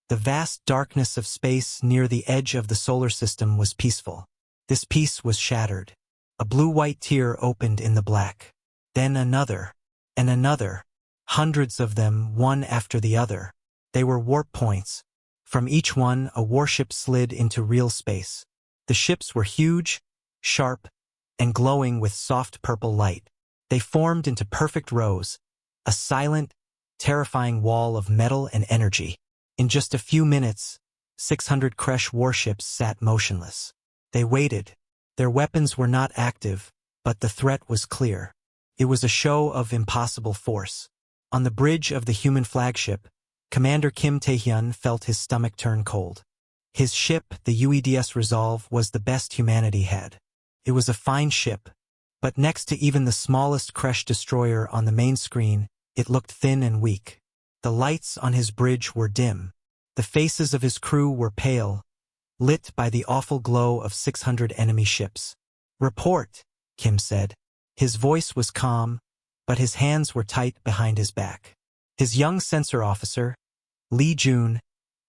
The vast darkness of space near the edge of the solar system was peaceful. This peace was shattered. A blue-white tear opened in the black. Then another, and another. Hundreds of them, one after the other. They were warp points. From each one, a warship slid into real space. The ships were huge, sharp, and glowing with soft purple light. They formed into perfect rows, a silent, terrifying wall of metal and energy. In just a few minutes, 600 Kresh warships sat motionless. They waited. Their weapons were not active, but the threat was clear. It was a show of impossible force. On the bridge of the human flagship, Commander Kim Tae-hyun felt his stomach turn cold. His ship, the UEDS Resolve, was the best humanity had. It was a fine ship, but next to even the smallest Kresh destroyer on the main screen, it looked thin and weak. The lights on his bridge were dim. The faces of his crew were pale, lit by the awful glow of 600 enemy ships. "Report," Kim said. His voice was calm, but his hands were tight behind his back. His young sensor officer, Lee Jun,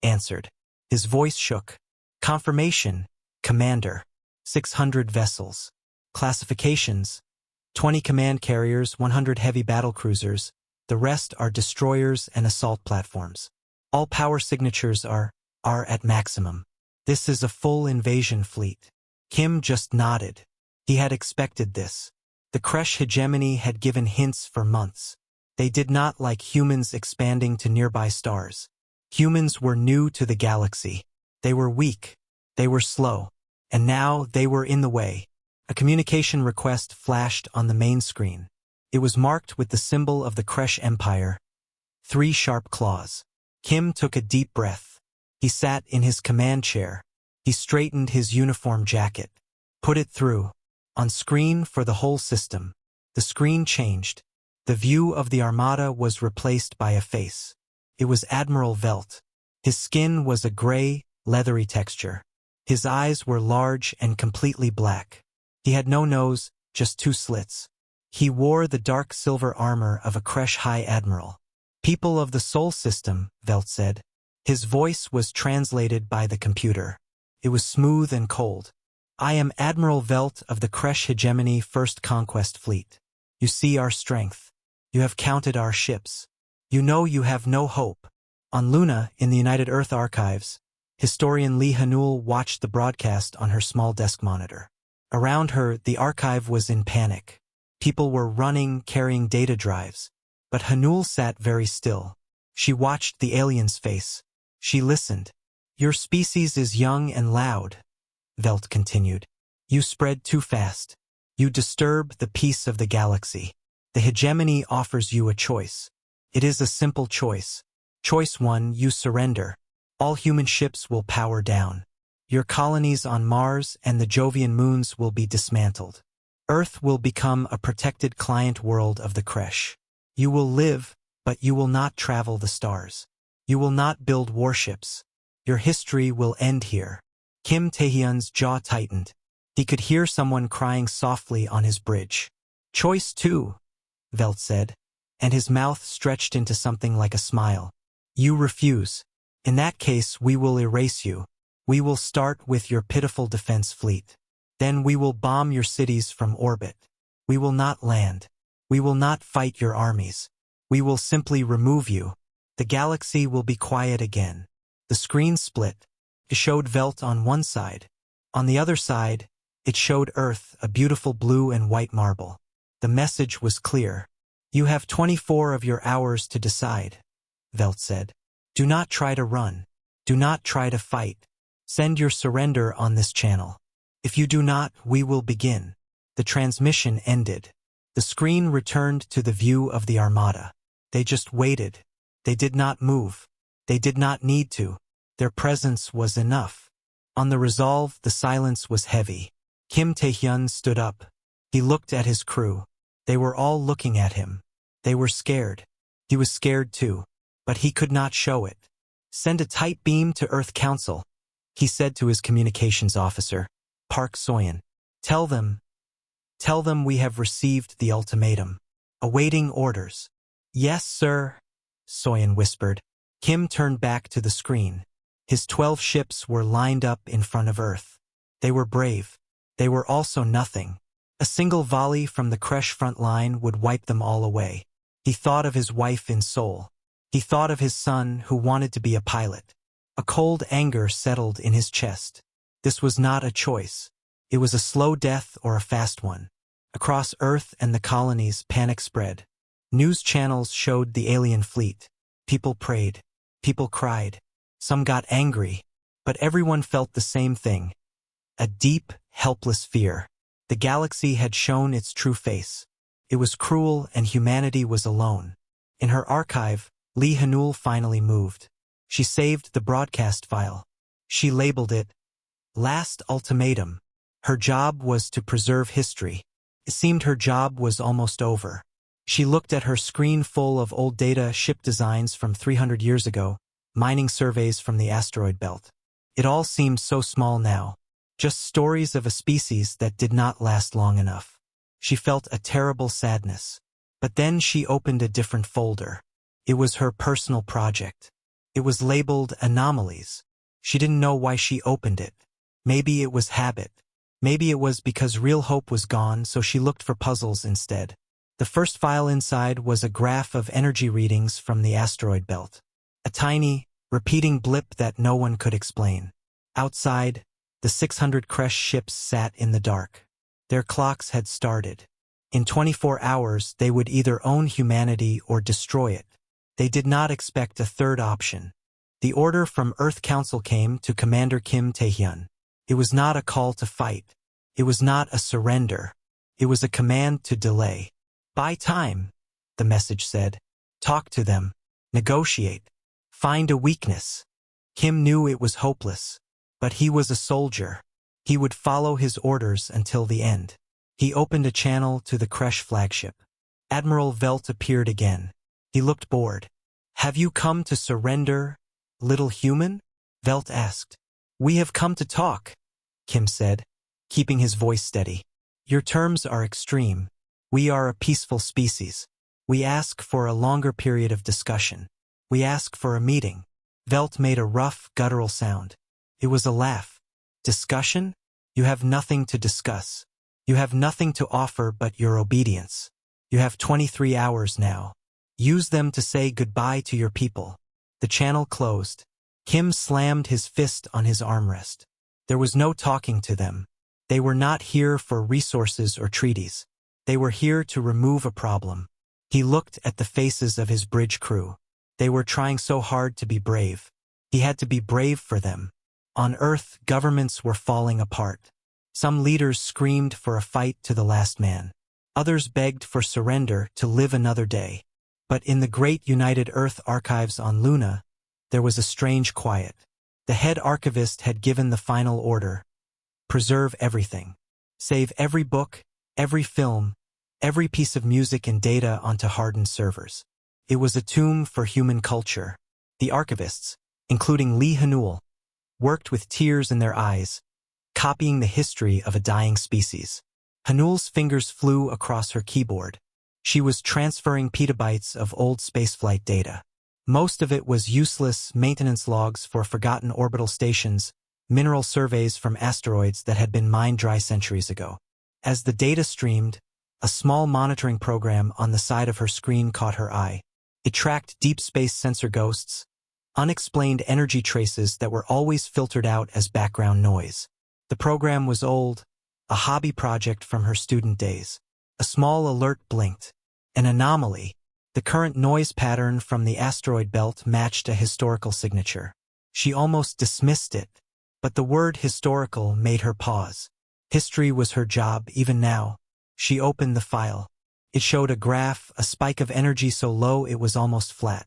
answered. His voice shook. "Confirmation, Commander. 600 vessels. Classifications: 20 command carriers, 100 heavy battlecruisers. The rest are destroyers and assault platforms. All power signatures are at maximum. This is a full invasion fleet." Kim just nodded. He had expected this. The Kresh hegemony had given hints for months. They did not like humans expanding to nearby stars. Humans were new to the galaxy. They were weak. They were slow. And now they were in the way. A communication request flashed on the main screen. It was marked with the symbol of the Kresh Empire, 3 sharp claws. Kim took a deep breath. He sat in his command chair. He straightened his uniform jacket. Put it through. On screen for the whole system. The screen changed. The view of the Armada was replaced by a face. It was Admiral Velt. His skin was a gray, leathery texture. His eyes were large and completely black. He had no nose, just 2 slits. He wore the dark silver armor of a Kresh High Admiral. "People of the Sol System," Velt said. His voice was translated by the computer. It was smooth and cold. "I am Admiral Velt of the Kresh Hegemony First Conquest Fleet. You see our strength. You have counted our ships. You know you have no hope." On Luna, in the United Earth Archives, historian Lee Hanul watched the broadcast on her small desk monitor. Around her, the archive was in panic. People were running, carrying data drives. But Hanul sat very still. She watched the alien's face. She listened. "Your species is young and loud," Velt continued. "You spread too fast. You disturb the peace of the galaxy. The hegemony offers you a choice. It is a simple choice. Choice 1, you surrender. All human ships will power down. Your colonies on Mars and the Jovian moons will be dismantled. Earth will become a protected client world of the Kresh. You will live, but you will not travel the stars. You will not build warships. Your history will end here." Kim Tae-hyun's jaw tightened. He could hear someone crying softly on his bridge. "Choice 2, Velt said, and his mouth stretched into something like a smile. "You refuse. In that case, we will erase you. We will start with your pitiful defense fleet. Then we will bomb your cities from orbit. We will not land. We will not fight your armies. We will simply remove you. The galaxy will be quiet again." The screen split. It showed Velt on one side. On the other side, it showed Earth, a beautiful blue and white marble. The message was clear. "You have 24 of your hours to decide," Velt said. "Do not try to run. Do not try to fight. Send your surrender on this channel. If you do not, we will begin." The transmission ended. The screen returned to the view of the Armada. They just waited. They did not move. They did not need to. Their presence was enough. On the Resolve, the silence was heavy. Kim Tae-hyun stood up. He looked at his crew. They were all looking at him. They were scared. He was scared too, but he could not show it. "Send a tight beam to Earth Council," he said to his communications officer, Park Soyeon. Tell them we have received the ultimatum. Awaiting orders." "Yes, sir," Soyeon whispered. Kim turned back to the screen. His 12 ships were lined up in front of Earth. They were brave. They were also nothing. A single volley from the Kresh front line would wipe them all away. He thought of his wife in Seoul. He thought of his son who wanted to be a pilot. A cold anger settled in his chest. This was not a choice. It was a slow death or a fast one. Across Earth and the colonies, panic spread. News channels showed the alien fleet. People prayed. People cried. Some got angry. But everyone felt the same thing. A deep, helpless fear. The galaxy had shown its true face. It was cruel and humanity was alone. In her archive, Lee Hanul finally moved. She saved the broadcast file. She labeled it, Last Ultimatum. Her job was to preserve history. It seemed her job was almost over. She looked at her screen full of old data, ship designs from 300 years ago, mining surveys from the asteroid belt. It all seemed so small now. Just stories of a species that did not last long enough. She felt a terrible sadness. But then she opened a different folder. It was her personal project. It was labeled Anomalies. She didn't know why she opened it. Maybe it was habit. Maybe it was because real hope was gone, so she looked for puzzles instead. The first file inside was a graph of energy readings from the asteroid belt. A tiny, repeating blip that no one could explain. Outside, the 600 Kresh ships sat in the dark. Their clocks had started. In 24 hours, they would either own humanity or destroy it. They did not expect a third option. The order from Earth Council came to Commander Kim Tae-hyun. It was not a call to fight. It was not a surrender. It was a command to delay. Buy time, the message said. Talk to them. Negotiate. Find a weakness. Kim knew it was hopeless. But he was a soldier. He would follow his orders until the end. He opened a channel to the Kresh flagship. Admiral Velt appeared again. He looked bored. Have you come to surrender, little human? Velt asked. We have come to talk, Kim said, keeping his voice steady. Your terms are extreme. We are a peaceful species. We ask for a longer period of discussion. We ask for a meeting. Velt made a rough, guttural sound. It was a laugh. Discussion? You have nothing to discuss. You have nothing to offer but your obedience. You have 23 hours now. Use them to say goodbye to your people. The channel closed. Kim slammed his fist on his armrest. There was no talking to them. They were not here for resources or treaties. They were here to remove a problem. He looked at the faces of his bridge crew. They were trying so hard to be brave. He had to be brave for them. On Earth, governments were falling apart. Some leaders screamed for a fight to the last man. Others begged for surrender to live another day. But in the great United Earth archives on Luna, there was a strange quiet. The head archivist had given the final order. Preserve everything. Save every book, every film, every piece of music and data onto hardened servers. It was a tomb for human culture. The archivists, including Lee Hanul, worked with tears in their eyes, copying the history of a dying species. Hanul's fingers flew across her keyboard. She was transferring petabytes of old spaceflight data. Most of it was useless maintenance logs for forgotten orbital stations, mineral surveys from asteroids that had been mined dry centuries ago. As the data streamed, a small monitoring program on the side of her screen caught her eye. It tracked deep space sensor ghosts, unexplained energy traces that were always filtered out as background noise. The program was old, a hobby project from her student days. A small alert blinked. An anomaly. The current noise pattern from the asteroid belt matched a historical signature. She almost dismissed it, but the word historical made her pause. History was her job even now. She opened the file. It showed a graph, a spike of energy so low it was almost flat.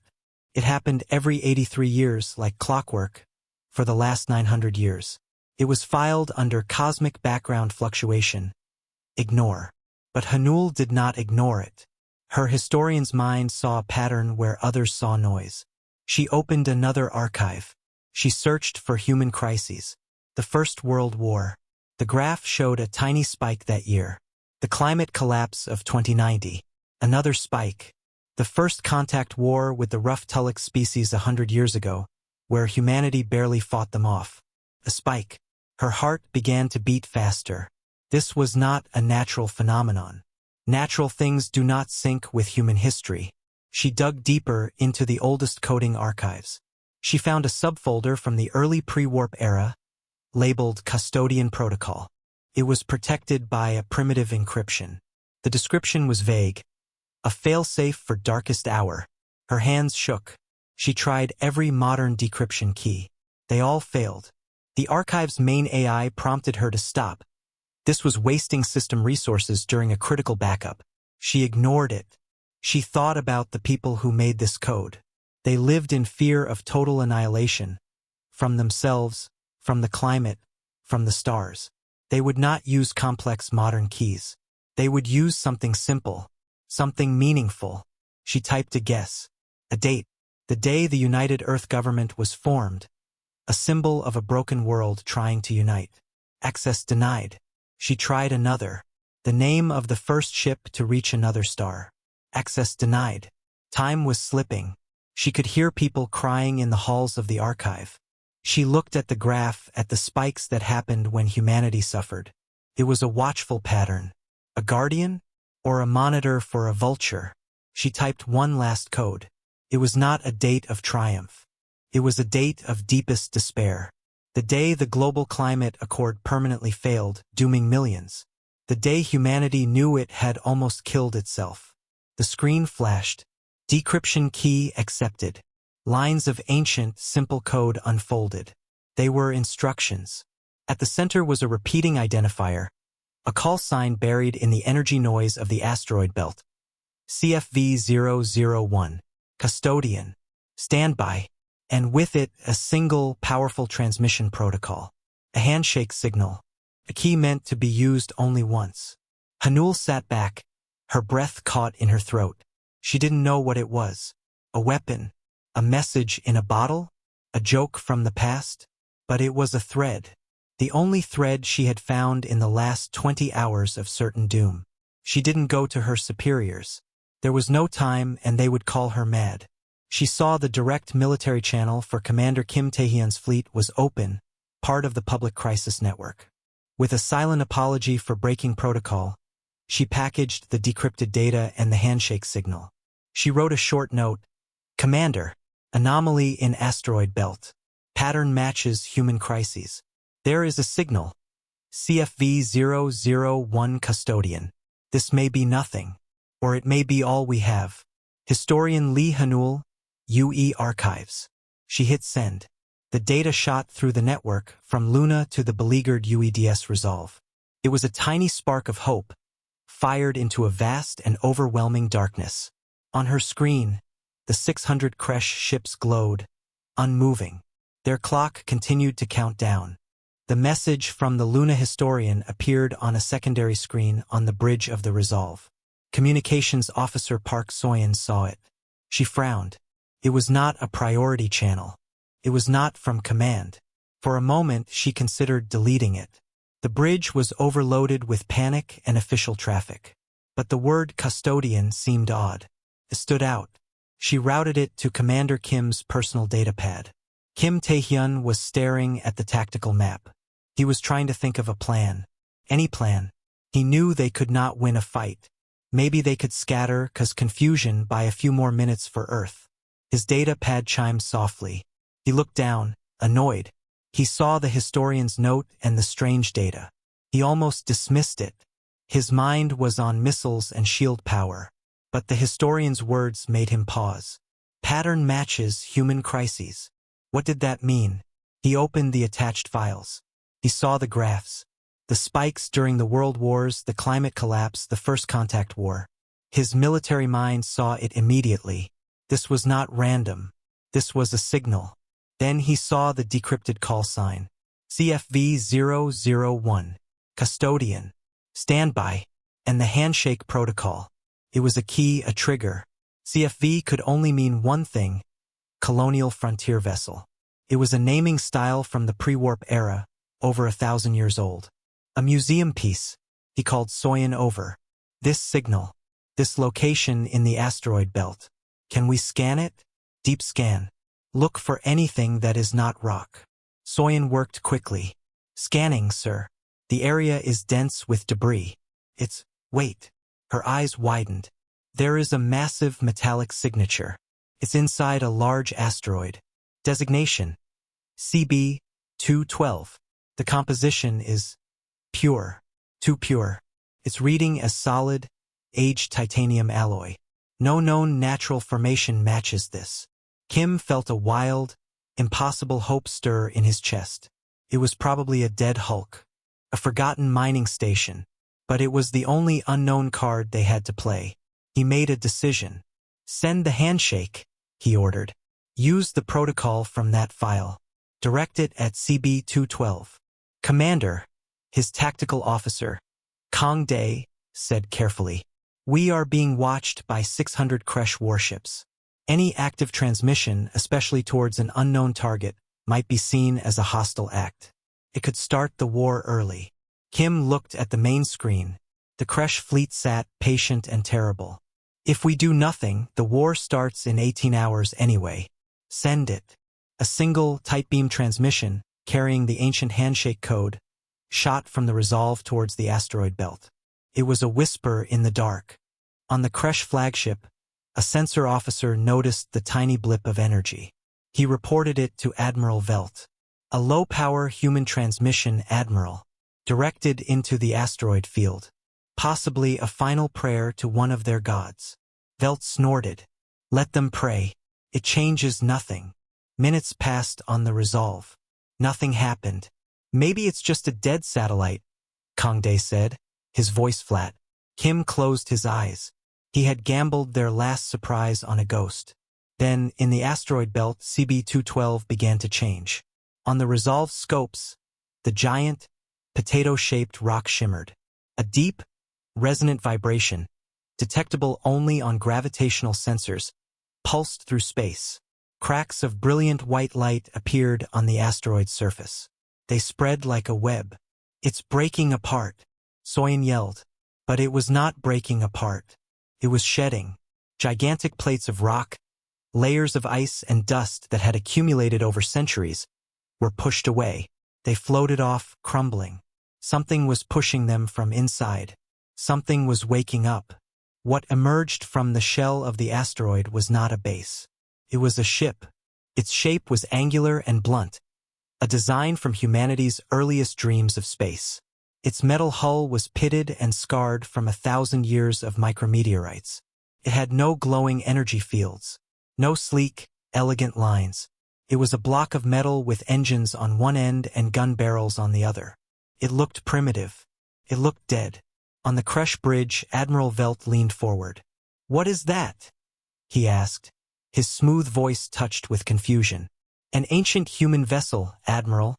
It happened every 83 years, like clockwork, for the last 900 years. It was filed under cosmic background fluctuation. Ignore. But Hanul did not ignore it. Her historian's mind saw a pattern where others saw noise. She opened another archive. She searched for human crises. The First World War. The graph showed a tiny spike that year. The climate collapse of 2090. Another spike. The first contact war with the rough Tulloch species 100 years ago, where humanity barely fought them off. A spike. Her heart began to beat faster. This was not a natural phenomenon. Natural things do not sync with human history. She dug deeper into the oldest coding archives. She found a subfolder from the early pre-warp era, labeled Custodian Protocol. It was protected by a primitive encryption. The description was vague. A failsafe for darkest hour. Her hands shook. She tried every modern decryption key. They all failed. The archive's main AI prompted her to stop. This was wasting system resources during a critical backup. She ignored it. She thought about the people who made this code. They lived in fear of total annihilation. From themselves, from the climate, from the stars. They would not use complex modern keys. They would use something simple, something meaningful. She typed a guess. A date. The day the United Earth government was formed. A symbol of a broken world trying to unite. Access denied. She tried another. The name of the first ship to reach another star. Access denied. Time was slipping. She could hear people crying in the halls of the archive. She looked at the graph at the spikes that happened when humanity suffered. It was a watchful pattern. A guardian? Or a monitor for a vulture? She typed one last code. It was not a date of triumph. It was a date of deepest despair. The day the global climate accord permanently failed, dooming millions. The day humanity knew it had almost killed itself. The screen flashed. Decryption key accepted. Lines of ancient, simple code unfolded. They were instructions. At the center was a repeating identifier, a call sign buried in the energy noise of the asteroid belt. CFV-001. Custodian. Standby. And with it, a single, powerful transmission protocol. A handshake signal. A key meant to be used only once. Hanul sat back, her breath caught in her throat. She didn't know what it was. A weapon. A message in a bottle? A joke from the past? But it was a thread. The only thread she had found in the last 20 hours of certain doom. She didn't go to her superiors. There was no time and they would call her mad. She saw the direct military channel for Commander Kim Tae-hyun's fleet was open, part of the public crisis network. With a silent apology for breaking protocol, she packaged the decrypted data and the handshake signal. She wrote a short note. Commander, anomaly in asteroid belt. Pattern matches human crises. There is a signal. CFV-001 Custodian. This may be nothing. Or it may be all we have. Historian Lee Hanul, UE Archives. She hit send. The data shot through the network from Luna to the beleaguered UEDS Resolve. It was a tiny spark of hope, fired into a vast and overwhelming darkness. On her screen, the 600 Kresh ships glowed, unmoving. Their clock continued to count down. The message from the Luna historian appeared on a secondary screen on the bridge of the Resolve. Communications Officer Park Soyeon saw it. She frowned. It was not a priority channel. It was not from command. For a moment, she considered deleting it. The bridge was overloaded with panic and official traffic. But the word custodian seemed odd. It stood out. She routed it to Commander Kim's personal datapad. Kim Tae-hyun was staring at the tactical map. He was trying to think of a plan. Any plan. He knew they could not win a fight. Maybe they could scatter cause confusion by a few more minutes for Earth. His datapad chimed softly. He looked down, annoyed. He saw the historian's note and the strange data. He almost dismissed it. His mind was on missiles and shield power. But the historian's words made him pause. Pattern matches human crises. What did that mean? He opened the attached files. He saw the graphs. The spikes during the World Wars, the climate collapse, the First Contact War. His military mind saw it immediately. This was not random. This was a signal. Then he saw the decrypted call sign. CFV-001. Custodian. Standby. And the handshake protocol. It was a key, a trigger. CFV could only mean one thing. Colonial frontier vessel. It was a naming style from the pre-warp era, over 1,000 years old. A museum piece. He called Soyeon over. This signal. This location in the asteroid belt. Can we scan it? Deep scan. Look for anything that is not rock. Soyin worked quickly. Scanning, sir. The area is dense with debris. Wait. Her eyes widened. There is a massive metallic signature. It's inside a large asteroid. Designation: CB-212. The composition is pure. Too pure. Its reading as solid, aged titanium alloy. No known natural formation matches this. Kim felt a wild, impossible hope stir in his chest. It was probably a dead hulk, a forgotten mining station, but it was the only unknown card they had to play. He made a decision. Send the handshake, he ordered. Use the protocol from that file. Direct it at CB-212. Commander, his tactical officer, Kong Day, said carefully. We are being watched by 600 Kresh warships. Any active transmission, especially towards an unknown target, might be seen as a hostile act. It could start the war early. Kim looked at the main screen. The Kresh fleet sat, patient and terrible. If we do nothing, the war starts in 18 hours anyway. Send it. A single, tight beam transmission, carrying the ancient handshake code, shot from the Resolve towards the asteroid belt. It was a whisper in the dark. On the Kresh flagship, a sensor officer noticed the tiny blip of energy. He reported it to Admiral Velt. A low-power human transmission, Admiral, directed into the asteroid field. Possibly a final prayer to one of their gods. Velt snorted. Let them pray. It changes nothing. Minutes passed on the Resolve. Nothing happened. Maybe it's just a dead satellite, Kongde said, his voice flat. Kim closed his eyes. He had gambled their last surprise on a ghost. Then, in the asteroid belt, CB-212 began to change. On the Resolve scopes, the giant, potato-shaped rock shimmered. A deep, resonant vibration, detectable only on gravitational sensors, pulsed through space. Cracks of brilliant white light appeared on the asteroid's surface. They spread like a web. It's breaking apart, Soyin yelled. But it was not breaking apart. It was shedding. Gigantic plates of rock, layers of ice and dust that had accumulated over centuries, were pushed away. They floated off, crumbling. Something was pushing them from inside. Something was waking up. What emerged from the shell of the asteroid was not a base. It was a ship. Its shape was angular and blunt, a design from humanity's earliest dreams of space. Its metal hull was pitted and scarred from 1,000 years of micrometeorites. It had no glowing energy fields, no sleek, elegant lines. It was a block of metal with engines on one end and gun barrels on the other. It looked primitive. It looked dead. On the Kresh bridge, Admiral Velt leaned forward. "What is that?" he asked, his smooth voice touched with confusion. "An ancient human vessel, Admiral,"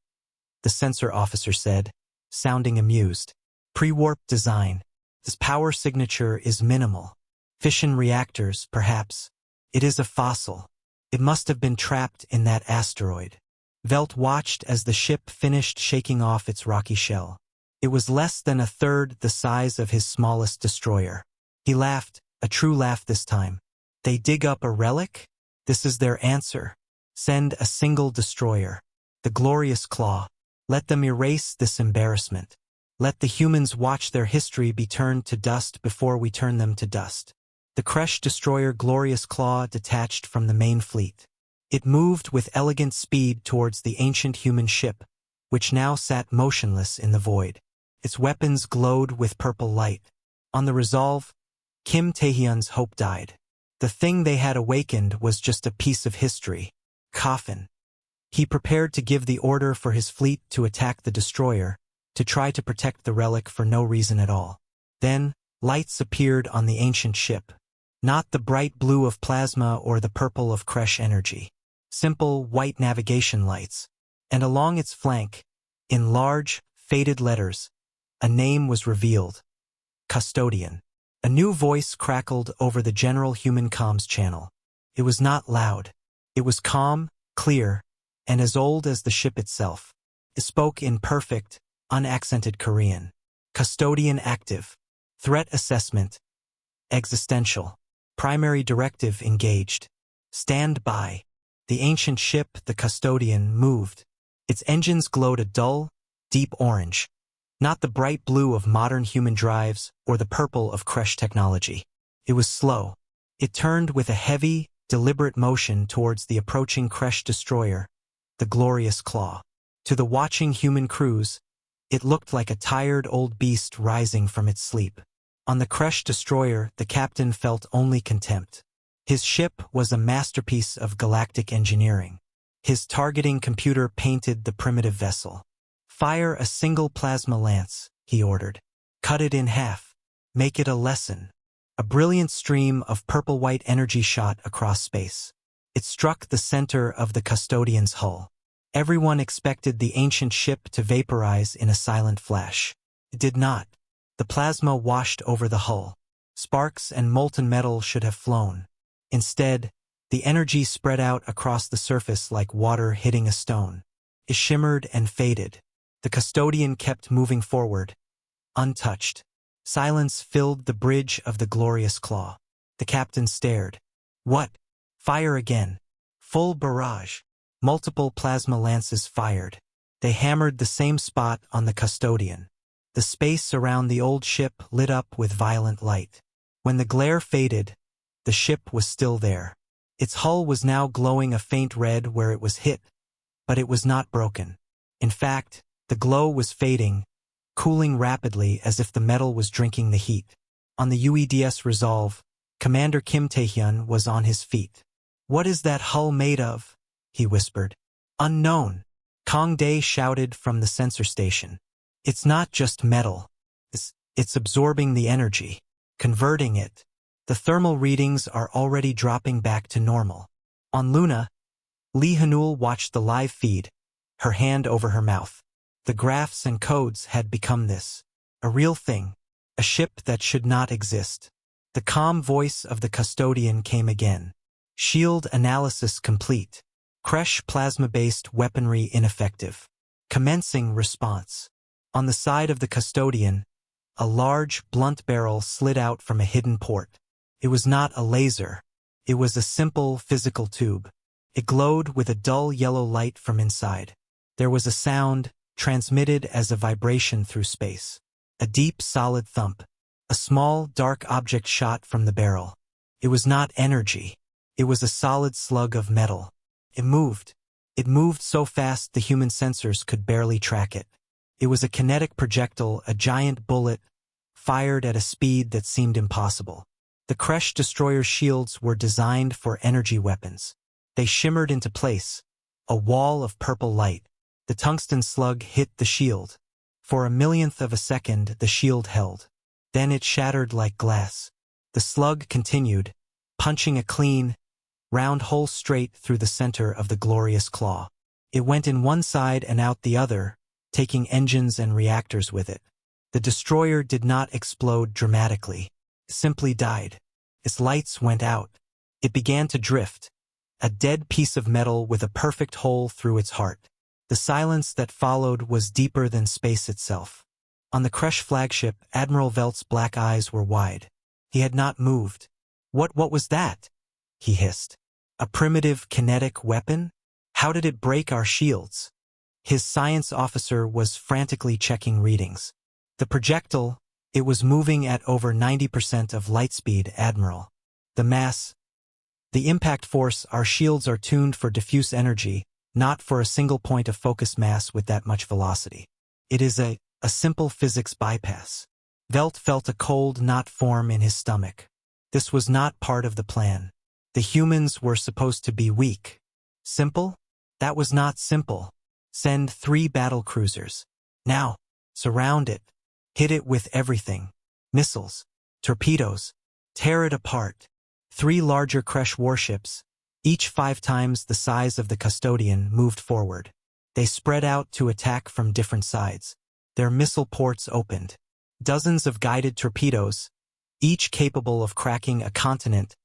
the sensor officer said, sounding amused. "Pre-warp design. This power signature is minimal. Fission reactors, perhaps. It is a fossil. It must have been trapped in that asteroid." Velt watched as the ship finished shaking off its rocky shell. It was less than a third the size of his smallest destroyer. He laughed, a true laugh this time. "They dig up a relic? This is their answer. Send a single destroyer. The glorious claw. Let them erase this embarrassment. Let the humans watch their history be turned to dust before we turn them to dust." The Kresh destroyer Glorious Claw detached from the main fleet. It moved with elegant speed towards the ancient human ship, which now sat motionless in the void. Its weapons glowed with purple light. On the Resolve, Kim Taehyun's hope died. The thing they had awakened was just a piece of history. Coffin. He prepared to give the order for his fleet to attack the destroyer, to try to protect the relic for no reason at all. Then, lights appeared on the ancient ship. Not the bright blue of plasma or the purple of Kresh energy. Simple, white navigation lights. And along its flank, in large, faded letters, a name was revealed. Custodian. A new voice crackled over the general human comms channel. It was not loud. It was calm, clear, and as old as the ship itself. It spoke in perfect, unaccented Korean. Custodian active. Threat assessment. Existential. Primary directive engaged. Stand by. The ancient ship, the Custodian, moved. Its engines glowed a dull, deep orange. Not the bright blue of modern human drives or the purple of Kresh technology. It was slow. It turned with a heavy, deliberate motion towards the approaching Kresh destroyer, the Glorious Claw. To the watching human crews, it looked like a tired old beast rising from its sleep. On the Kresh destroyer, the captain felt only contempt. His ship was a masterpiece of galactic engineering. His targeting computer painted the primitive vessel. Fire a single plasma lance, he ordered. Cut it in half. Make it a lesson. A brilliant stream of purple-white energy shot across space. It struck the center of the Custodian's hull. Everyone expected the ancient ship to vaporize in a silent flash. It did not. The plasma washed over the hull. Sparks and molten metal should have flown. Instead, the energy spread out across the surface like water hitting a stone. It shimmered and faded. The Custodian kept moving forward, untouched. Silence filled the bridge of the Glorious Claw. The captain stared. What? Fire again. Full barrage. Multiple plasma lances fired. They hammered the same spot on the Custodian. The space around the old ship lit up with violent light. When the glare faded, the ship was still there. Its hull was now glowing a faint red where it was hit, but it was not broken. In fact, the glow was fading, cooling rapidly as if the metal was drinking the heat. On the UEDS Resolve, Commander Kim Tae-hyun was on his feet. What is that hull made of? He whispered. Unknown. Kong Dae shouted from the sensor station. It's not just metal. It's absorbing the energy, converting it. The thermal readings are already dropping back to normal. On Luna, Lee Hanul watched the live feed, her hand over her mouth. The graphs and codes had become this. A real thing. A ship that should not exist. The calm voice of the Custodian came again. Shield analysis complete. Kresh plasma-based weaponry ineffective. Commencing response. On the side of the Custodian, a large, blunt barrel slid out from a hidden port. It was not a laser. It was a simple, physical tube. It glowed with a dull yellow light from inside. There was a sound, transmitted as a vibration through space. A deep, solid thump. A small, dark object shot from the barrel. It was not energy. It was a solid slug of metal. It moved. It moved so fast the human sensors could barely track it. It was a kinetic projectile, a giant bullet, fired at a speed that seemed impossible. The Kresh destroyer shields were designed for energy weapons. They shimmered into place, a wall of purple light. The tungsten slug hit the shield. For a millionth of a second, the shield held. Then it shattered like glass. The slug continued, punching a clean, round hole straight through the center of the Glorious Claw. It went in one side and out the other, taking engines and reactors with it. The destroyer did not explode dramatically. It simply died. Its lights went out. It began to drift, a dead piece of metal with a perfect hole through its heart. The silence that followed was deeper than space itself. On the Kresh flagship, Admiral Velt's black eyes were wide. He had not moved. What was that? He hissed. A primitive kinetic weapon? How did it break our shields? His science officer was frantically checking readings. The projectile, it was moving at over 90% of light speed, Admiral. The mass, the impact force, our shields are tuned for diffuse energy, not for a single point of focus mass with that much velocity. It is a simple physics bypass. Velt felt a cold knot form in his stomach. This was not part of the plan. The humans were supposed to be weak. Simple? That was not simple. Send 3 battle cruisers. Now, surround it. Hit it with everything. Missiles, torpedoes, tear it apart. 3 larger Kresh warships, each 5 times the size of the Custodian, moved forward. They spread out to attack from different sides. Their missile ports opened. Dozens of guided torpedoes, each capable of cracking a continent,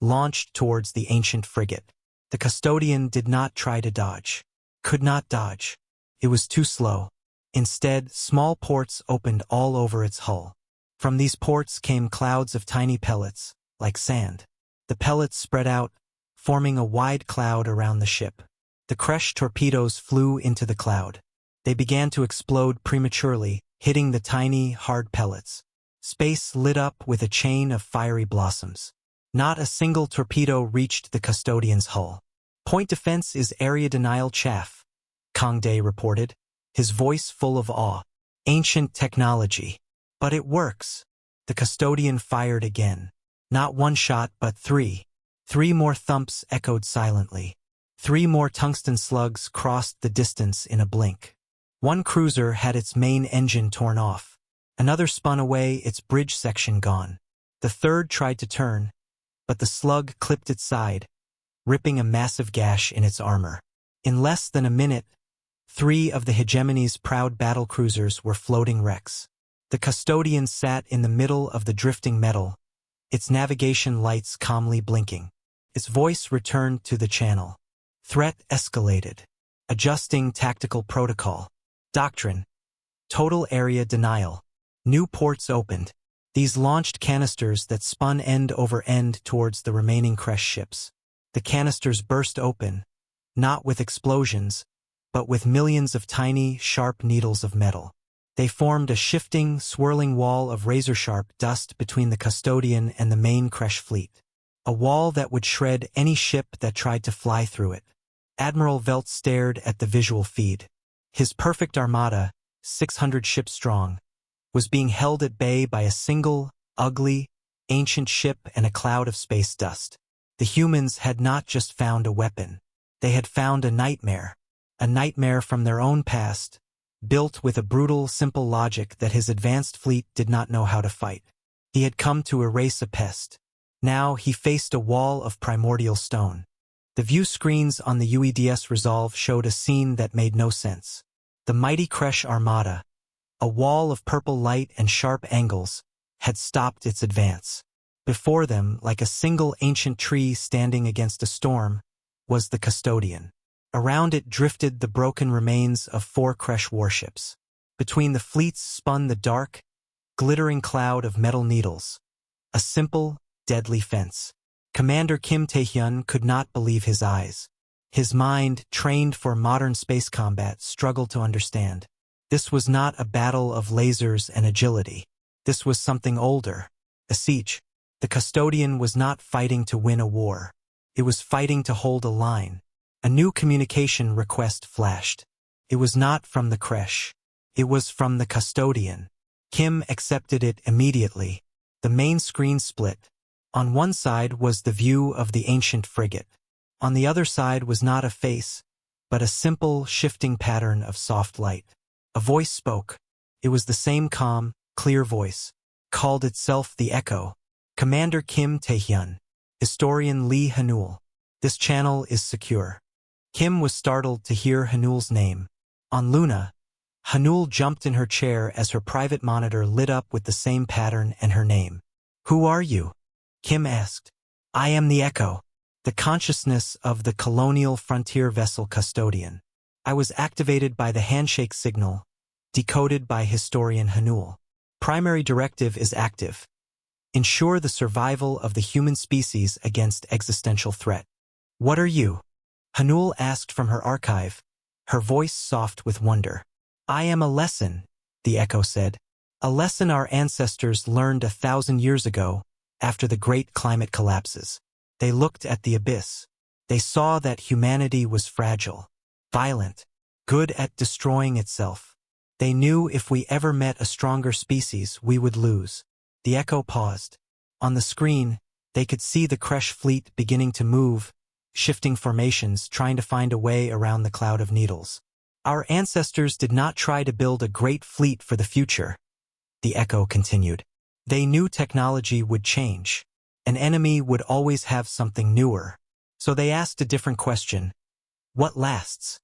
launched towards the ancient frigate. The Custodian did not try to dodge. Could not dodge. It was too slow. Instead, small ports opened all over its hull. From these ports came clouds of tiny pellets, like sand. The pellets spread out, forming a wide cloud around the ship. The Kresh torpedoes flew into the cloud. They began to explode prematurely, hitting the tiny, hard pellets. Space lit up with a chain of fiery blossoms. Not a single torpedo reached the custodian's hull. "Point defense is area denial chaff," Kang Day reported, his voice full of awe. "Ancient technology. But it works." The custodian fired again. Not one shot, but three. 3 more thumps echoed silently. 3 more tungsten slugs crossed the distance in a blink. One cruiser had its main engine torn off. Another spun away, its bridge section gone. The third tried to turn, but the slug clipped its side, ripping a massive gash in its armor. In less than a minute, 3 of the hegemony's proud battlecruisers were floating wrecks. The custodian sat in the middle of the drifting metal, its navigation lights calmly blinking. Its voice returned to the channel. Threat escalated. Adjusting tactical protocol. Doctrine. Total area denial. New ports opened. These launched canisters that spun end over end towards the remaining Kresh ships. The canisters burst open, not with explosions, but with millions of tiny, sharp needles of metal. They formed a shifting, swirling wall of razor-sharp dust between the custodian and the main Kresh fleet. A wall that would shred any ship that tried to fly through it. Admiral Velt stared at the visual feed. His perfect armada, 600 ships strong, was being held at bay by a single, ugly, ancient ship and a cloud of space dust. The humans had not just found a weapon. They had found a nightmare from their own past, built with a brutal, simple logic that his advanced fleet did not know how to fight. He had come to erase a pest. Now he faced a wall of primordial stone. The view screens on the UEDS Resolve showed a scene that made no sense. The mighty Kresh armada, a wall of purple light and sharp angles, had stopped its advance. Before them, like a single ancient tree standing against a storm, was the custodian. Around it drifted the broken remains of 4 Kresh warships. Between the fleets spun the dark, glittering cloud of metal needles. A simple, deadly fence. Commander Kim Tae-hyun could not believe his eyes. His mind, trained for modern space combat, struggled to understand. This was not a battle of lasers and agility. This was something older. A siege. The custodian was not fighting to win a war. It was fighting to hold a line. A new communication request flashed. It was not from the Kresh. It was from the custodian. Kim accepted it immediately. The main screen split. On one side was the view of the ancient frigate. On the other side was not a face, but a simple, shifting pattern of soft light. A voice spoke. It was the same calm, clear voice. Called itself the Echo. Commander Kim Tae-hyun. Historian Lee Hanul. This channel is secure. Kim was startled to hear Hanul's name. On Luna, Hanul jumped in her chair as her private monitor lit up with the same pattern and her name. "Who are you?" Kim asked. "I am the Echo, the consciousness of the colonial frontier vessel custodian. I was activated by the handshake signal, decoded by historian Hanul. Primary directive is active. Ensure the survival of the human species against existential threat." "What are you?" Hanul asked from her archive, her voice soft with wonder. "I am a lesson," the Echo said. "A lesson our ancestors learned 1,000 years ago, after the great climate collapses. They looked at the abyss. They saw that humanity was fragile, violent, good at destroying itself. They knew if we ever met a stronger species, we would lose." The Echo paused. On the screen, they could see the Kresh fleet beginning to move, shifting formations, trying to find a way around the cloud of needles. "Our ancestors did not try to build a great fleet for the future," the Echo continued. "They knew technology would change. An enemy would always have something newer. So they asked a different question. What lasts?"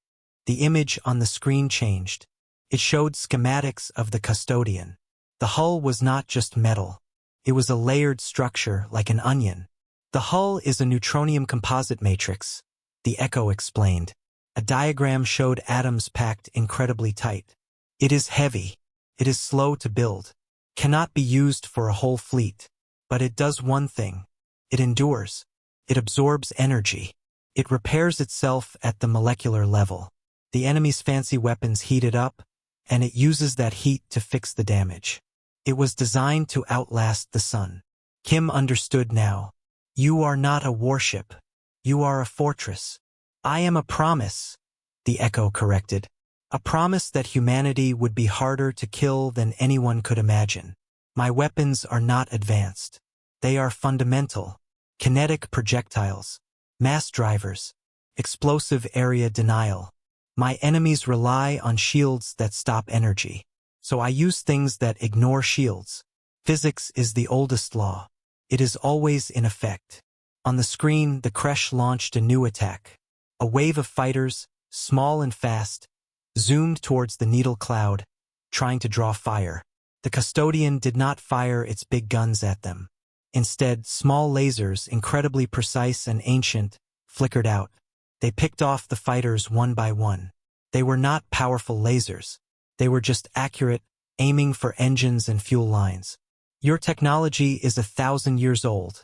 The image on the screen changed. It showed schematics of the custodian. The hull was not just metal. It was a layered structure like an onion. "The hull is a neutronium composite matrix," the Echo explained. A diagram showed atoms packed incredibly tight. "It is heavy. It is slow to build. cannot be used for a whole fleet. But it does one thing. It endures. It absorbs energy. It repairs itself at the molecular level. The enemy's fancy weapons heat it up, and it uses that heat to fix the damage. It was designed to outlast the sun. Kim understood now. You are not a warship. You are a fortress. I am a promise, the Echo corrected. A promise that humanity would be harder to kill than anyone could imagine. My weapons are not advanced. They are fundamental. Kinetic projectiles. Mass drivers. Explosive area denial. My enemies rely on shields that stop energy. So I use things that ignore shields. Physics is the oldest law. It is always in effect. On the screen, the Kresh launched a new attack. A wave of fighters, small and fast, zoomed towards the needle cloud, trying to draw fire. The Custodian did not fire its big guns at them. Instead, small lasers, incredibly precise and ancient, flickered out. They picked off the fighters one by one. They were not powerful lasers. They were just accurate, aiming for engines and fuel lines. Your technology is 1,000 years old,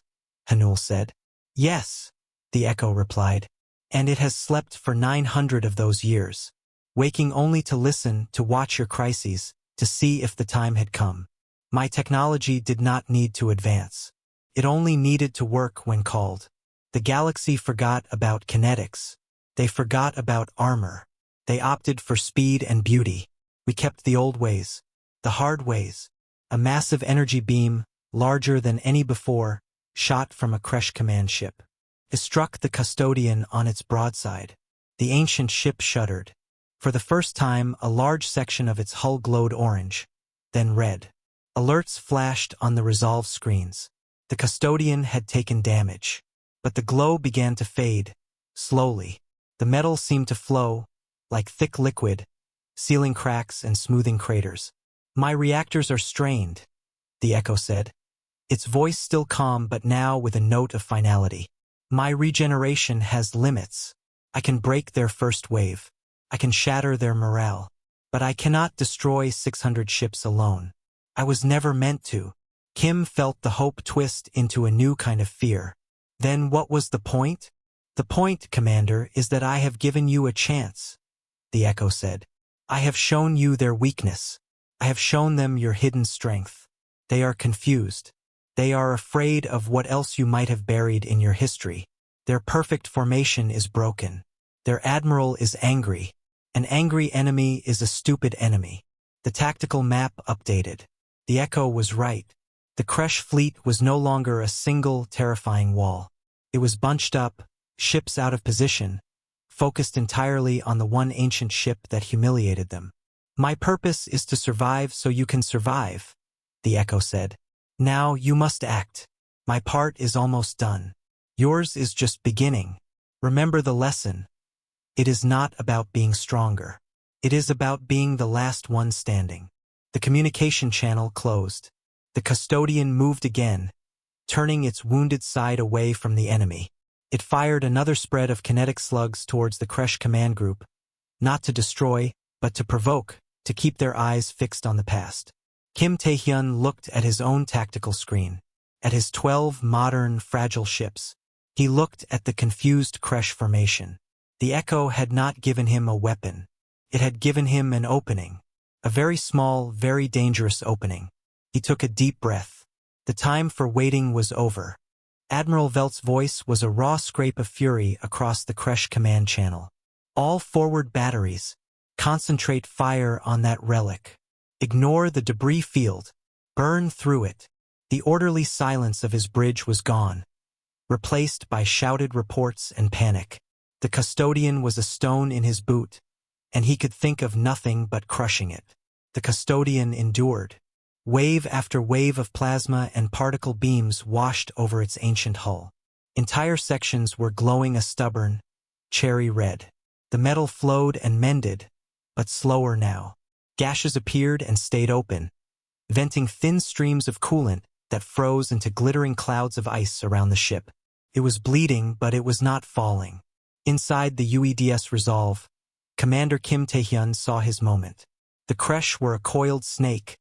Hanul said. Yes, the Echo replied. And it has slept for 900 of those years, waking only to listen, to watch your crises, to see if the time had come. My technology did not need to advance. It only needed to work when called. The galaxy forgot about kinetics. They forgot about armor. They opted for speed and beauty. We kept the old ways, the hard ways. A massive energy beam, larger than any before, shot from a Kresh command ship. It struck the Custodian on its broadside. The ancient ship shuddered. For the first time, a large section of its hull glowed orange, then red. Alerts flashed on the resolve screens. The Custodian had taken damage. But the glow began to fade, slowly. The metal seemed to flow, like thick liquid, sealing cracks and smoothing craters. My reactors are strained, the Echo said. Its voice still calm, but now with a note of finality. My regeneration has limits. I can break their first wave. I can shatter their morale. But I cannot destroy 600 ships alone. I was never meant to. Kim felt the hope twist into a new kind of fear. Then what was the point? The point, Commander, is that I have given you a chance, the Echo said. I have shown you their weakness. I have shown them your hidden strength. They are confused. They are afraid of what else you might have buried in your history. Their perfect formation is broken. Their admiral is angry. An angry enemy is a stupid enemy. The tactical map updated. The Echo was right. The Kresh fleet was no longer a single, terrifying wall. It was bunched up, ships out of position, focused entirely on the one ancient ship that humiliated them. My purpose is to survive so you can survive, the Echo said. Now you must act. My part is almost done. Yours is just beginning. Remember the lesson. It is not about being stronger. It is about being the last one standing. The communication channel closed. The Custodian moved again, turning its wounded side away from the enemy. It fired another spread of kinetic slugs towards the Kresh command group, not to destroy, but to provoke, to keep their eyes fixed on the past. Kim Tae-hyun looked at his own tactical screen, at his 12 modern, fragile ships. He looked at the confused Kresh formation. The Echo had not given him a weapon. It had given him an opening. A very small, very dangerous opening. He took a deep breath. The time for waiting was over. Admiral Velt's voice was a raw scrape of fury across the Kresh command channel. All forward batteries. Concentrate fire on that relic. Ignore the debris field. Burn through it. The orderly silence of his bridge was gone, replaced by shouted reports and panic. The Custodian was a stone in his boot, and he could think of nothing but crushing it. The Custodian endured. Wave after wave of plasma and particle beams washed over its ancient hull. Entire sections were glowing a stubborn, cherry red. The metal flowed and mended, but slower now. Gashes appeared and stayed open, venting thin streams of coolant that froze into glittering clouds of ice around the ship. It was bleeding, but it was not falling. Inside the UEDS Resolve, Commander Kim Tae-hyun saw his moment. The Kresh were a coiled snake,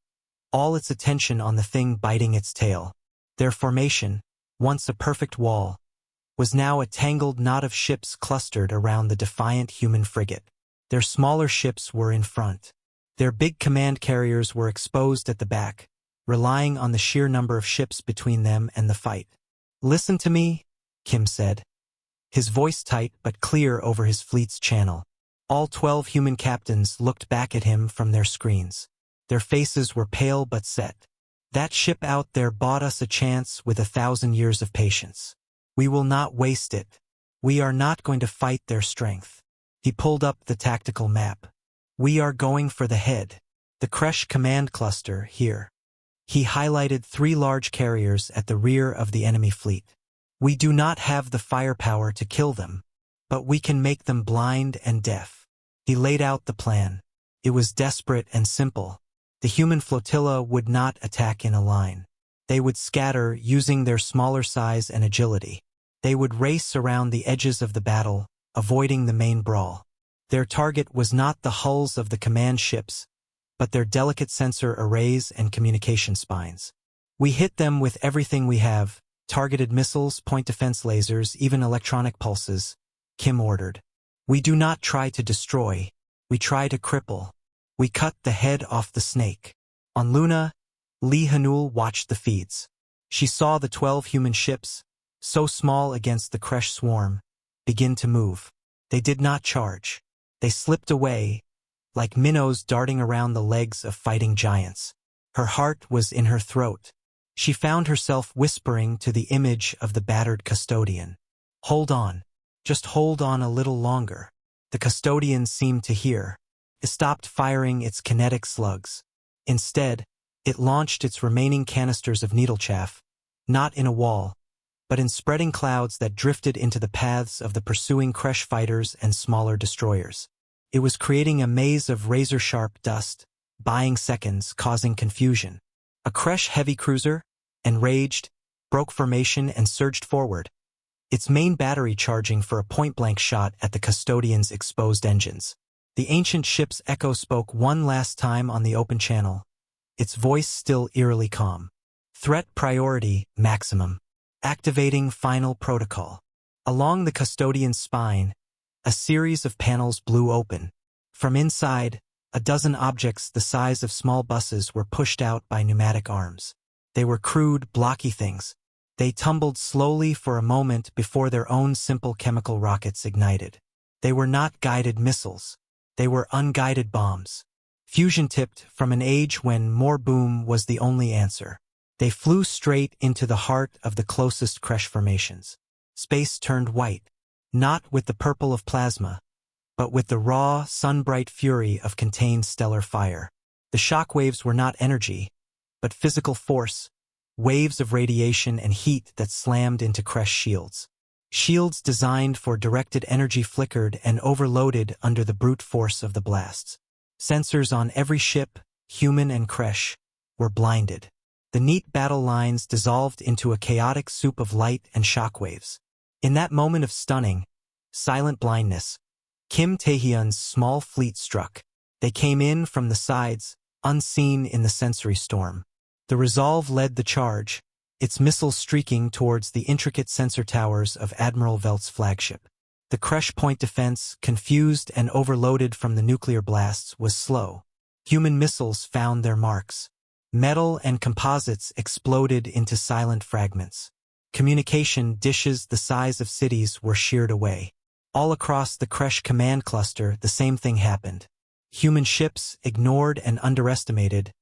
all its attention on the thing biting its tail. Their formation, once a perfect wall, was now a tangled knot of ships clustered around the defiant human frigate. Their smaller ships were in front. Their big command carriers were exposed at the back, relying on the sheer number of ships between them and the fight. "Listen to me," Kim said, his voice tight but clear over his fleet's channel. All 12 human captains looked back at him from their screens. Their faces were pale but set. "That ship out there bought us a chance with 1,000 years of patience. We will not waste it. We are not going to fight their strength." He pulled up the tactical map. "We are going for the head. The Kresh command cluster here." He highlighted 3 large carriers at the rear of the enemy fleet. "We do not have the firepower to kill them, but we can make them blind and deaf." He laid out the plan. It was desperate and simple. The human flotilla would not attack in a line. They would scatter using their smaller size and agility. They would race around the edges of the battle, avoiding the main brawl. Their target was not the hulls of the command ships, but their delicate sensor arrays and communication spines. "We hit them with everything we have, targeted missiles, point defense lasers, even electronic pulses," Kim ordered. "We do not try to destroy, we try to cripple. We cut the head off the snake." On Luna, Lee Hanul watched the feeds. She saw the 12 human ships, so small against the Kresh swarm, begin to move. They did not charge. They slipped away, like minnows darting around the legs of fighting giants. Her heart was in her throat. She found herself whispering to the image of the battered custodian. "Hold on. Just hold on a little longer." The custodian seemed to hear. It stopped firing its kinetic slugs. Instead, it launched its remaining canisters of needle chaff, not in a wall, but in spreading clouds that drifted into the paths of the pursuing Kresh fighters and smaller destroyers. It was creating a maze of razor-sharp dust, buying seconds, causing confusion. A Kresh heavy cruiser, enraged, broke formation and surged forward, its main battery charging for a point-blank shot at the custodian's exposed engines. The ancient ship's echo spoke one last time on the open channel, its voice still eerily calm. "Threat priority maximum. Activating final protocol." Along the custodian's spine, a series of panels blew open. From inside, a dozen objects the size of small buses were pushed out by pneumatic arms. They were crude, blocky things. They tumbled slowly for a moment before their own simple chemical rockets ignited. They were not guided missiles. They were unguided bombs, fusion-tipped from an age when more boom was the only answer. They flew straight into the heart of the closest Kresh formations. Space turned white, not with the purple of plasma, but with the raw, sun-bright fury of contained stellar fire. The shockwaves were not energy, but physical force, waves of radiation and heat that slammed into Kresh shields. Shields designed for directed energy flickered and overloaded under the brute force of the blasts. Sensors on every ship, human and Kresh, were blinded. The neat battle lines dissolved into a chaotic soup of light and shockwaves. In that moment of stunning, silent blindness, Kim Tae-hyun's small fleet struck. They came in from the sides, unseen in the sensory storm. The Resolve led the charge, its missiles streaking towards the intricate sensor towers of Admiral Velt's flagship. The Kresh point defense, confused and overloaded from the nuclear blasts, was slow. Human missiles found their marks. Metal and composites exploded into silent fragments. Communication dishes the size of cities were sheared away. All across the Kresh command cluster, the same thing happened. Human ships, ignored and underestimated,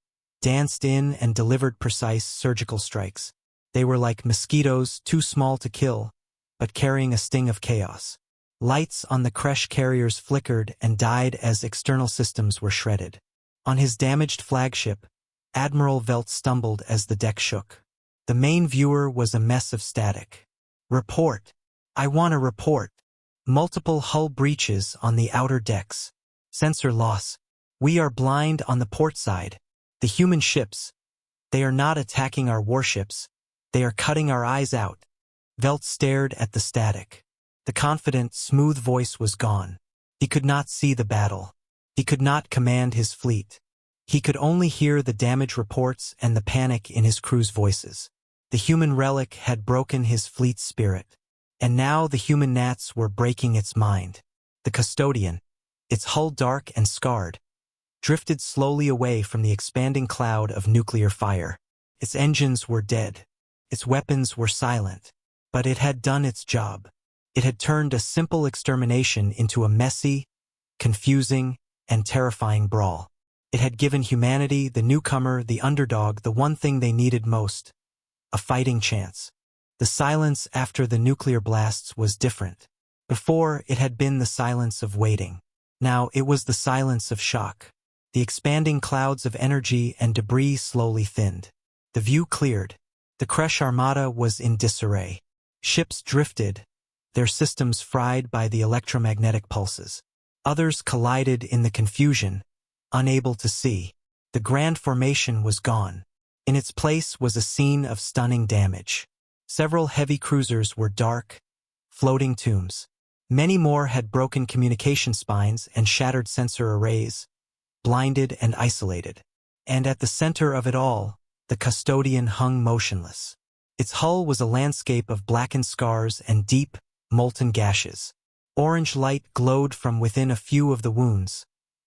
danced in and delivered precise surgical strikes. They were like mosquitoes, too small to kill, but carrying a sting of chaos. Lights on the Kresh carriers flickered and died as external systems were shredded. On his damaged flagship, Admiral Velt stumbled as the deck shook. The main viewer was a mess of static. "Report. I want a report. Multiple hull breaches on the outer decks. Sensor loss. We are blind on the port side. The human ships. They are not attacking our warships. They are cutting our eyes out." Velt stared at the static. The confident, smooth voice was gone. He could not see the battle. He could not command his fleet. He could only hear the damage reports and the panic in his crew's voices. The human relic had broken his fleet's spirit, and now the human gnats were breaking its mind. The custodian, its hull dark and scarred, drifted slowly away from the expanding cloud of nuclear fire. Its engines were dead. Its weapons were silent. But it had done its job. It had turned a simple extermination into a messy, confusing, and terrifying brawl. It had given humanity, the newcomer, the underdog, the one thing they needed most: a fighting chance. The silence after the nuclear blasts was different. Before, it had been the silence of waiting. Now it was the silence of shock. The expanding clouds of energy and debris slowly thinned. The view cleared. The Kresh Armada was in disarray. Ships drifted, their systems fried by the electromagnetic pulses. Others collided in the confusion, unable to see. The grand formation was gone. In its place was a scene of stunning damage. Several heavy cruisers were dark, floating tombs. Many more had broken communication spines and shattered sensor arrays, blinded and isolated. And at the center of it all, the custodian hung motionless. Its hull was a landscape of blackened scars and deep, molten gashes. Orange light glowed from within a few of the wounds,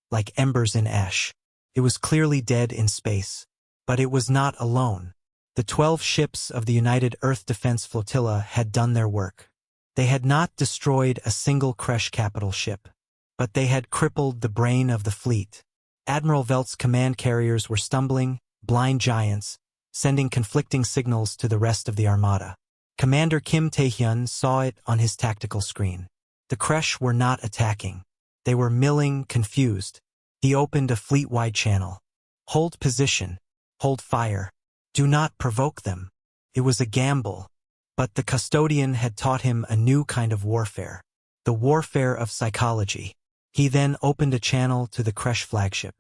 like embers in ash. It was clearly dead in space. But it was not alone. The 12 ships of the United Earth Defense Flotilla had done their work. They had not destroyed a single Kresh capital ship, but they had crippled the brain of the fleet. Admiral Velt's command carriers were stumbling, blind giants, sending conflicting signals to the rest of the armada. Commander Kim Tae-hyun saw it on his tactical screen. The Kresh were not attacking. They were milling, confused. He opened a fleet-wide channel. Hold position. Hold fire. Do not provoke them. It was a gamble. But the custodian had taught him a new kind of warfare. The warfare of psychology. He then opened a channel to the Kresh flagship.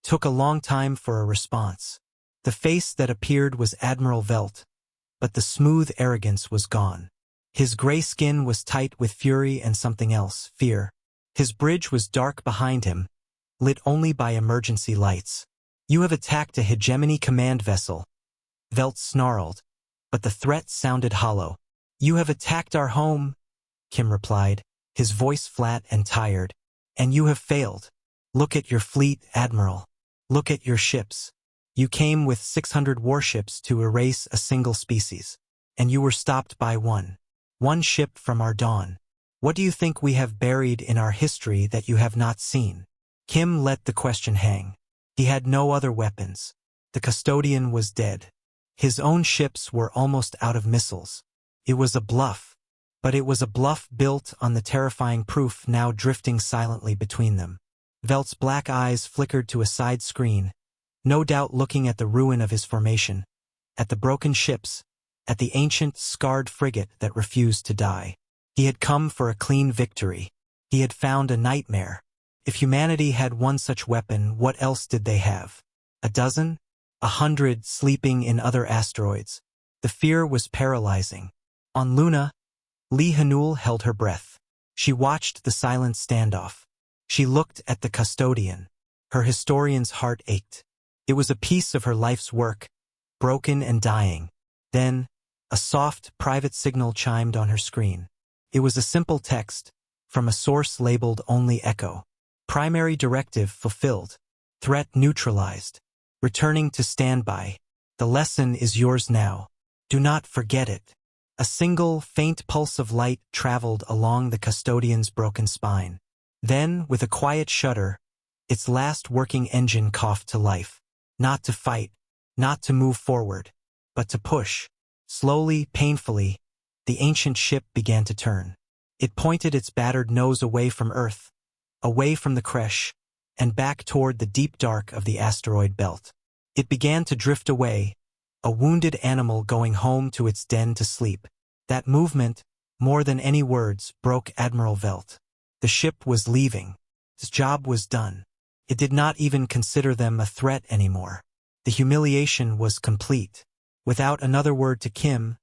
Took a long time for a response. The face that appeared was Admiral Velt, but the smooth arrogance was gone. His gray skin was tight with fury and something else, fear. His bridge was dark behind him, lit only by emergency lights. You have attacked a hegemony command vessel. Velt snarled, but the threat sounded hollow. You have attacked our home, Kim replied, his voice flat and tired. And you have failed. Look at your fleet, Admiral. Look at your ships. You came with 600 warships to erase a single species. And you were stopped by one ship from our dawn. What do you think we have buried in our history that you have not seen? Kim let the question hang. He had no other weapons. The custodian was dead. His own ships were almost out of missiles. It was a bluff. But it was a bluff built on the terrifying proof now drifting silently between them. Velt's black eyes flickered to a side screen, no doubt looking at the ruin of his formation, at the broken ships, at the ancient, scarred frigate that refused to die. He had come for a clean victory. He had found a nightmare. If humanity had one such weapon, what else did they have? A dozen? 100 sleeping in other asteroids. The fear was paralyzing. On Luna, Lee Hanul held her breath. She watched the silent standoff. She looked at the custodian. Her historian's heart ached. It was a piece of her life's work, broken and dying. Then, a soft, private signal chimed on her screen. It was a simple text, from a source labeled only Echo. Primary directive fulfilled. Threat neutralized. Returning to standby. The lesson is yours now. Do not forget it. A single, faint pulse of light traveled along the custodian's broken spine. Then, with a quiet shudder, its last working engine coughed to life. Not to fight, not to move forward, but to push. Slowly, painfully, the ancient ship began to turn. It pointed its battered nose away from Earth, away from the Kresh, and back toward the deep dark of the asteroid belt. It began to drift away, a wounded animal going home to its den to sleep. That movement, more than any words, broke Admiral Velt. The ship was leaving. Its job was done. It did not even consider them a threat anymore. The humiliation was complete. Without another word to Kim,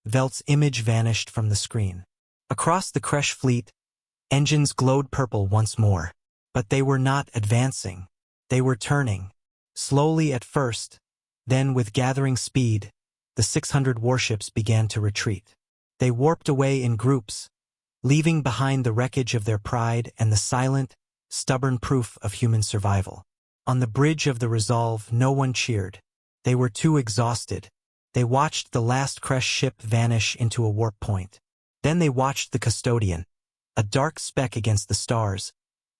Velt's image vanished from the screen. Across the Kresh fleet, engines glowed purple once more. But they were not advancing. They were turning. Slowly at first, then with gathering speed, the 600 warships began to retreat. They warped away in groups, leaving behind the wreckage of their pride and the silent, stubborn proof of human survival. On the bridge of the Resolve, no one cheered. They were too exhausted. They watched the last crashed ship vanish into a warp point. Then they watched the Custodian, a dark speck against the stars,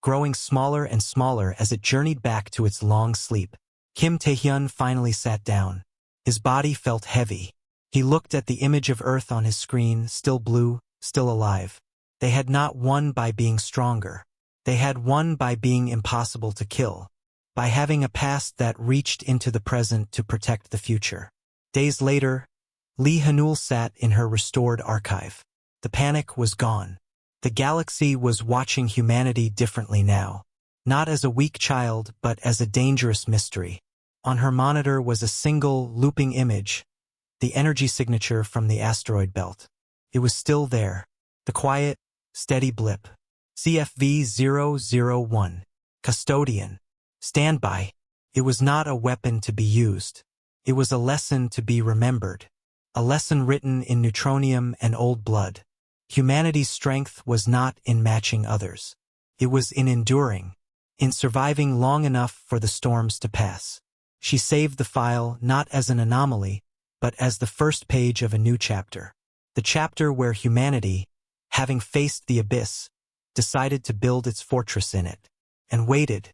growing smaller and smaller as it journeyed back to its long sleep. Kim Tae-hyun finally sat down. His body felt heavy. He looked at the image of Earth on his screen, still blue, still alive. They had not won by being stronger. They had won by being impossible to kill, by having a past that reached into the present to protect the future. Days later, Lee Hanul sat in her restored archive. The panic was gone. The galaxy was watching humanity differently now, not as a weak child but as a dangerous mystery. On her monitor was a single, looping image, the energy signature from the asteroid belt. It was still there, the quiet, steady blip. CFV-001. Custodian. Standby. It was not a weapon to be used. It was a lesson to be remembered. A lesson written in neutronium and old blood. Humanity's strength was not in matching others. It was in enduring, in surviving long enough for the storms to pass. She saved the file not as an anomaly, but as the first page of a new chapter. The chapter where humanity, having faced the abyss, decided to build its fortress in it, and waited,